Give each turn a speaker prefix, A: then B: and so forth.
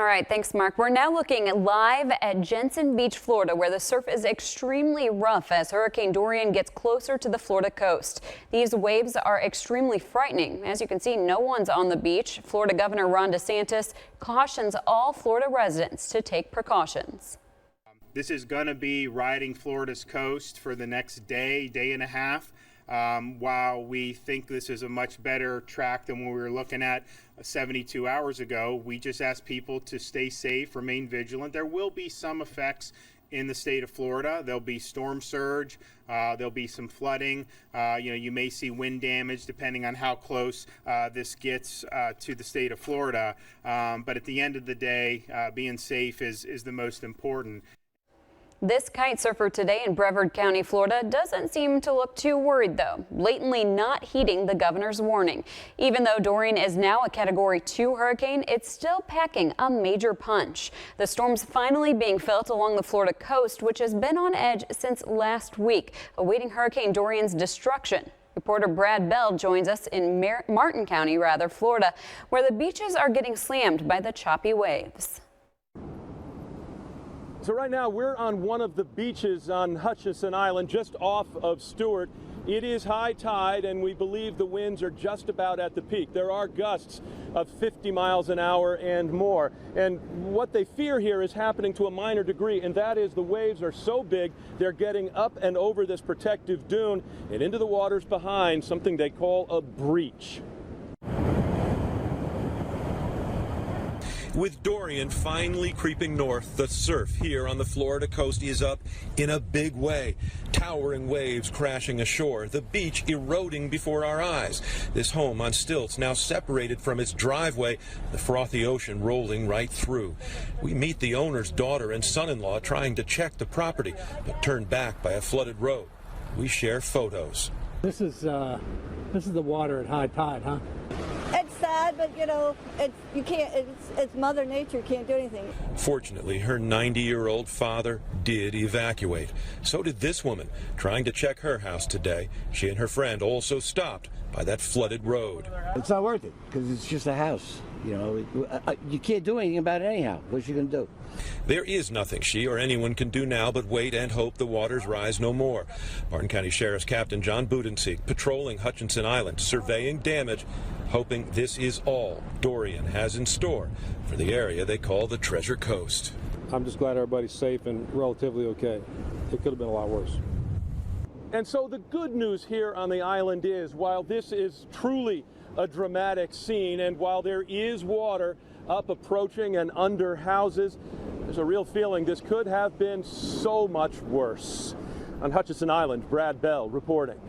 A: All right, thanks, Mark. We're now looking live at Jensen Beach, Florida, where the surf is extremely rough as Hurricane Dorian gets closer to the Florida coast. These waves are extremely frightening. As you can see, no one's on the beach. Florida Governor Ron DeSantis cautions all Florida residents to take precautions.
B: This is going to be riding Florida's coast for the next day and a half. While we think this is a much better track than what we were looking at 72 hours ago, we just ask people to stay safe, remain vigilant. There will be some effects in the state of Florida. There'll be storm surge, there'll be some flooding. You may see wind damage depending on how close this gets to the state of Florida. But at the end of the day, being safe is the most important.
A: This kite surfer today in Brevard County, Florida, doesn't seem to look too worried, though, blatantly not heeding the governor's warning. Even though Dorian is now a Category 2 hurricane, it's still packing a major punch. The storm's finally being felt along the Florida coast, which has been on edge since last week, awaiting Hurricane Dorian's destruction. Reporter Brad Bell joins us in Martin County, Florida, where the beaches are getting slammed by the choppy waves.
C: So right now we're on one of the beaches on Hutchinson Island, just off of Stewart. It is high tide, and we believe the winds are just about at the peak. There are gusts of 50 miles an hour and more. And what they fear here is happening to a minor degree, and that is the waves are so big, they're getting up and over this protective dune and into the waters behind, something they call a breach.
D: With Dorian finally creeping north, the surf here on the Florida coast is up in a big way. Towering waves crashing ashore, the beach eroding before our eyes. This home on stilts now separated from its driveway, the frothy ocean rolling right through. We meet the owner's daughter and son-in-law trying to check the property, but turned back by a flooded road. We share photos.
E: This is the water at high tide, huh?
F: It's sad, but it's Mother Nature, can't do anything.
D: Fortunately, her 90-year-old father did evacuate. So did this woman, trying to check her house today. She and her friend also stopped by that flooded road.
G: It's not worth it because it's just a house. You can't do anything about it anyhow. What's you going to do?
D: There is nothing she or anyone can do now but wait and hope the waters rise no more. Martin County Sheriff's Captain John Budensiek patrolling Hutchinson Island, surveying damage, hoping this is all Dorian has in store for the area they call the Treasure Coast.
C: I'm just glad everybody's safe and relatively okay. It could have been a lot worse. And so the good news here on the island is, while this is truly a dramatic scene, and while there is water up approaching and under houses, there's a real feeling this could have been so much worse. On Hutchinson Island, Brad Bell reporting.